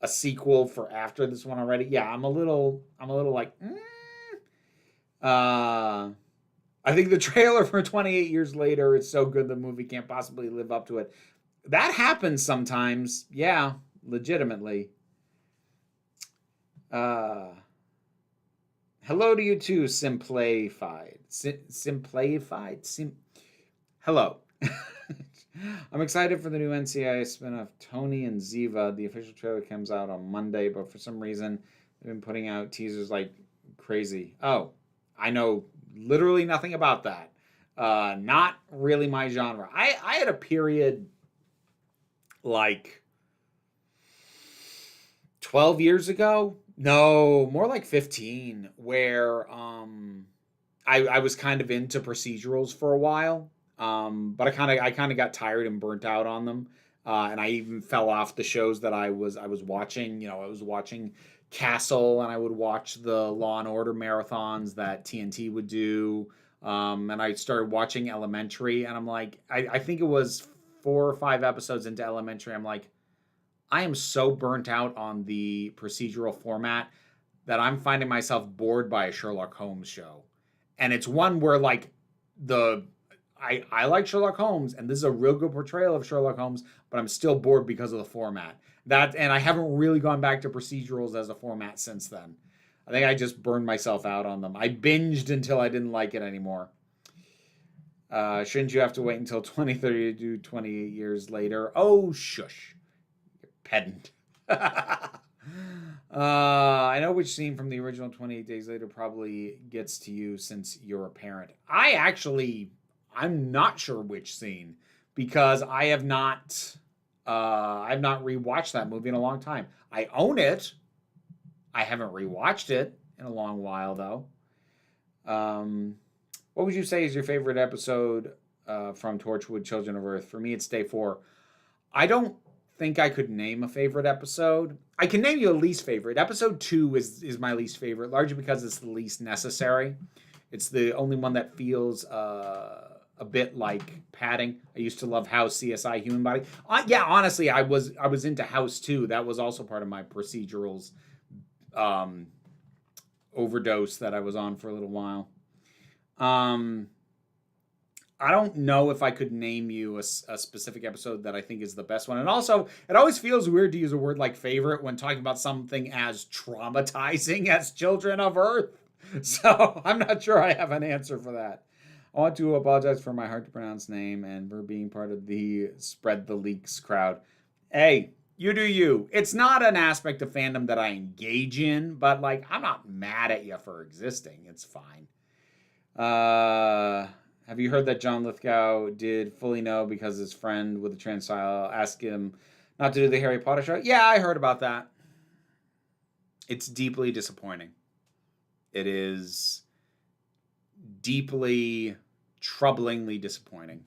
a sequel for after this one already. Yeah, I'm a little like, I think the trailer for 28 years later is so good the movie can't possibly live up to it. That happens sometimes. Yeah, legitimately. Hello to you too, Simplified. Hello. I'm excited for the new NCIS spinoff, Tony and Ziva. The official trailer comes out on Monday, but for some reason, they've been putting out teasers like crazy. Oh, I know literally nothing about that. Not really my genre. I had a period like 12 years ago. No, more like 15, where I was kind of into procedurals for a while. But I kind of got tired and burnt out on them. And I even fell off the shows that I was watching. I was watching Castle, and I would watch the Law and Order marathons that TNT would do. And I started watching Elementary, and I'm like, I think it was 4 or 5 episodes into Elementary. I'm like, I am so burnt out on the procedural format that I'm finding myself bored by a Sherlock Holmes show. And it's one where, like, I like Sherlock Holmes, and this is a real good portrayal of Sherlock Holmes, but I'm still bored because of the format. And I haven't really gone back to procedurals as a format since then. I think I just burned myself out on them. I binged until I didn't like it anymore. Shouldn't you have to wait until 2030 to do 28 years later? Oh, shush. Pedant. I know which scene from the original 28 Days Later probably gets to you since you're a parent. I'm not sure which scene, because I have not rewatched that movie in a long time. I own it. I haven't rewatched it in a long while though. What would you say is your favorite episode from Torchwood Children of Earth? For me, it's Day 4. I don't think I could name a favorite episode. I can name you a least favorite. Episode 2 is my least favorite, largely because it's the least necessary. It's the only one that feels a bit like padding. I used to love House, CSI, Human Body. Yeah, honestly, I was into House too. That was also part of my procedurals overdose that I was on for a little while. I don't know if I could name you a specific episode that I think is the best one. And also, it always feels weird to use a word like favorite when talking about something as traumatizing as Children of Earth. So I'm not sure I have an answer for that. I want to apologize for my hard to pronounce name and for being part of the Spread the Leaks crowd. Hey, you do you. It's not an aspect of fandom that I engage in, but, like, I'm not mad at you for existing. It's fine. Have you heard that John Lithgow did fully know because his friend with the trans style asked him not to do the Harry Potter show? Yeah, I heard about that. It's deeply disappointing. It is. deeply, troublingly disappointing.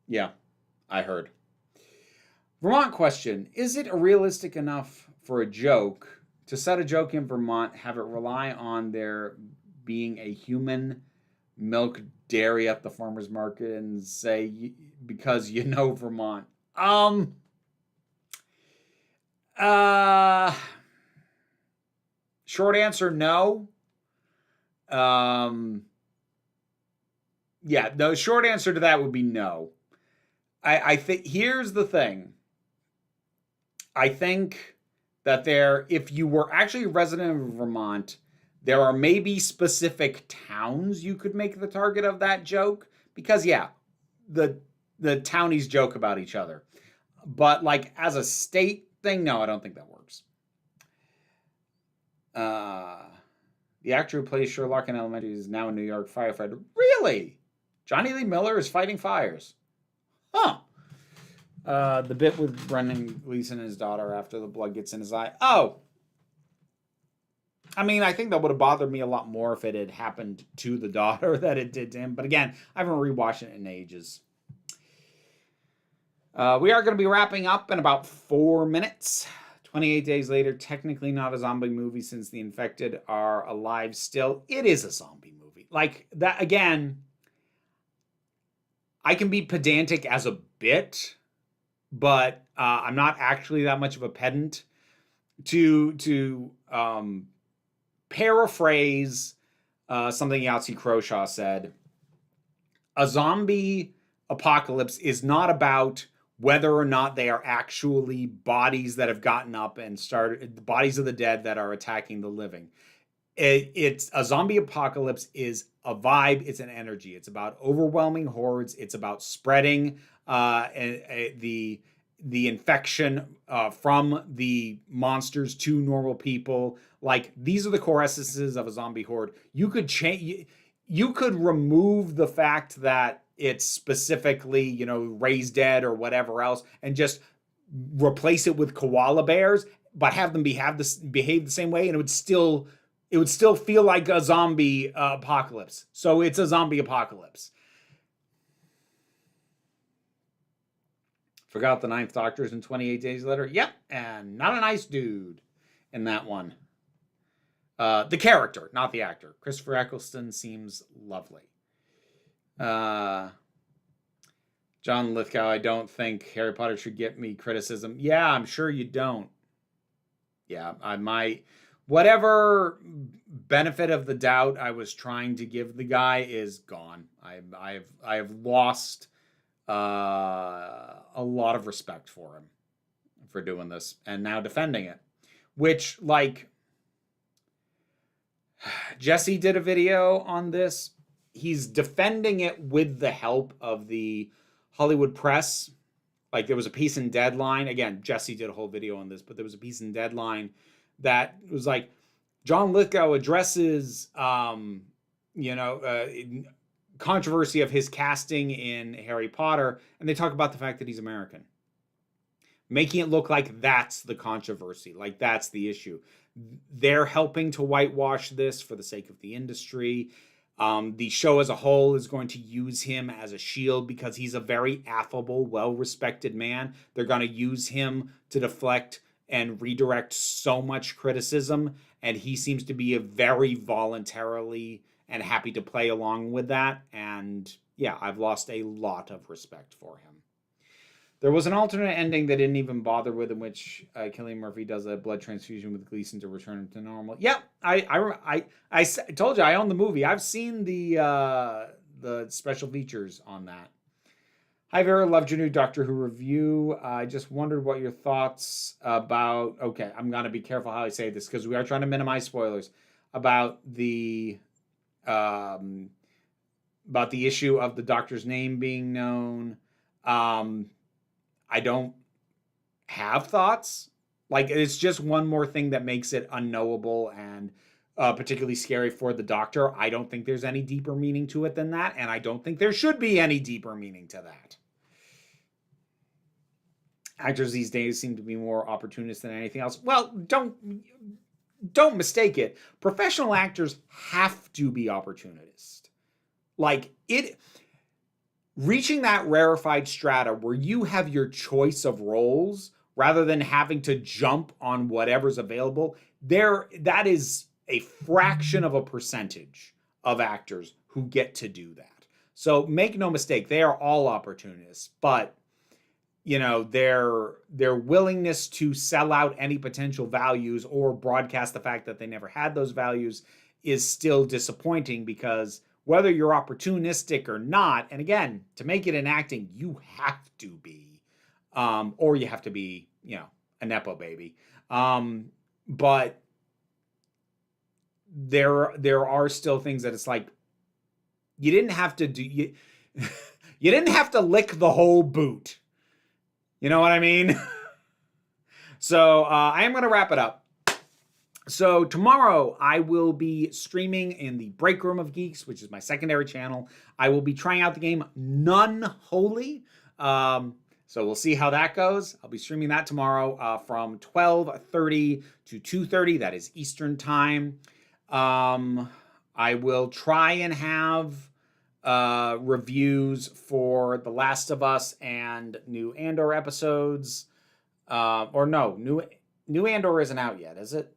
Yeah, I heard. Vermont question. Is it realistic enough for a joke to set a joke in Vermont, have it rely on there being a human milk dairy at the farmer's market, and say, because you know Vermont? Short answer, no. Yeah, the short answer to that would be no. I think here's the thing. I think that if you were actually a resident of Vermont, there are maybe specific towns you could make the target of that joke, because yeah, the townies joke about each other. But like as a state thing, no, I don't think that works. The actor who plays Sherlock in Elementary is now a New York firefighter. Really? Johnny Lee Miller is fighting fires. Huh. The bit with Brendan Gleeson and his daughter after the blood gets in his eye. Oh. I mean, I think that would have bothered me a lot more if it had happened to the daughter than it did to him. But again, I haven't rewatched it in ages. We are going to be wrapping up in about 4 minutes. 28 days later, technically not a zombie movie since the infected are alive still. It is a zombie movie. Like that, again, I can be pedantic as a bit, but I'm not actually that much of a pedant. To paraphrase something Yahtzee Croshaw said, a zombie apocalypse is not about whether or not they are actually bodies that have gotten up and started, bodies of the dead that are attacking the living. It's a zombie apocalypse is a vibe. It's an energy. It's about overwhelming hordes. It's about spreading the infection from the monsters to normal people. Like, these are the core essences of a zombie horde. You could change. You could remove the fact that it's specifically, raised dead or whatever else, and just replace it with koala bears, but have them behave the same way, and it would still feel like a zombie apocalypse. So it's a zombie apocalypse. Forgot the Ninth Doctor's in 28 Days Later. Yep, and not a nice dude in that one. The character, not the actor. Christopher Eccleston seems lovely. John Lithgow, I don't think Harry Potter should get me criticism. Yeah, I'm sure you don't. Yeah, I might. Whatever benefit of the doubt I was trying to give the guy is gone. I have lost a lot of respect for him for doing this and now defending it. Which, like, Jesse did a video on this. He's defending it with the help of the Hollywood press. Like, there was a piece in Deadline. Again, Jesse did a whole video on this, but there was a piece in Deadline that was like, John Lithgow addresses, controversy of his casting in Harry Potter, and they talk about the fact that he's American, making it look like that's the controversy, like that's the issue. They're helping to whitewash this for the sake of the industry. The show as a whole is going to use him as a shield because he's a very affable, well-respected man. They're going to use him to deflect and redirect so much criticism, and he seems to be a very voluntarily and happy to play along with that. And yeah, I've lost a lot of respect for him. There was an alternate ending they didn't even bother with, in which Cillian Murphy does a blood transfusion with Gleason to return him to normal. Yep, I told you I own the movie. I've seen the special features on that. Hi Vera, loved your new Doctor Who review. I just wondered what your thoughts about. Okay, I'm gonna be careful how I say this because we are trying to minimize spoilers about the issue of the Doctor's name being known. I don't have thoughts. Like, it's just one more thing that makes it unknowable and particularly scary for the Doctor. I don't think there's any deeper meaning to it than that, and I don't think there should be any deeper meaning to that. Actors these days seem to be more opportunists than anything else. Well, don't mistake it. Professional actors have to be opportunist. Like reaching that rarefied strata where you have your choice of roles rather than having to jump on whatever's available, that is a fraction of a percentage of actors who get to do that. So make no mistake, they are all opportunists, but you know, their willingness to sell out any potential values or broadcast the fact that they never had those values is still disappointing, because whether you're opportunistic or not, and again, to make it in acting, you have to be, or you have to be, you know, a Nepo baby. But there are still things that it's like, you didn't have to do, you didn't have to lick the whole boot. You know what I mean? So I am going to wrap it up. So tomorrow I will be streaming in the Break Room of Geeks, which is my secondary channel. I will be trying out the game Unholy. So we'll see how that goes. I'll be streaming that tomorrow from 12:30 to 2:30. That is Eastern time. I will try and have reviews for The Last of Us and new Andor episodes. Or no, new Andor isn't out yet, is it?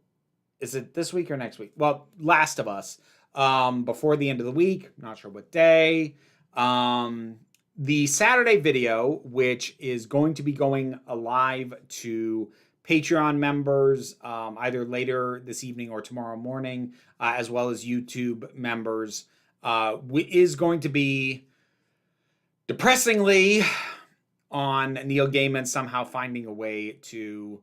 Is it this week or next week? Well, Last of Us, before the end of the week. Not sure what day. The Saturday video, which is going to be going live to Patreon members, either later this evening or tomorrow morning, as well as YouTube members, is going to be depressingly on Neil Gaiman somehow finding a way to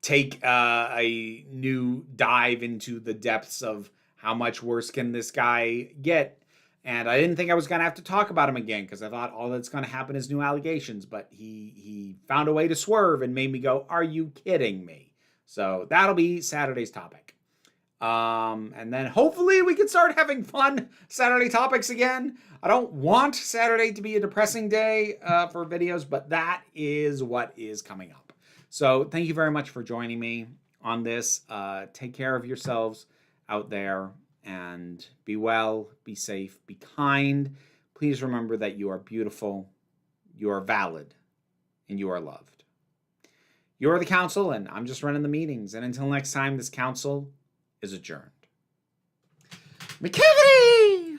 take a new dive into the depths of how much worse can this guy get. And I didn't think I was going to have to talk about him again, because I thought all that's going to happen is new allegations. But he found a way to swerve and made me go, are you kidding me? So that'll be Saturday's topic. And then hopefully we can start having fun Saturday topics again. I don't want Saturday to be a depressing day for videos, but that is what is coming up. So thank you very much for joining me on this. Take care of yourselves out there, and be well, be safe, be kind. Please remember that you are beautiful, you are valid, and you are loved. You're the council, and I'm just running the meetings. And until next time, this council is adjourned. McKevity!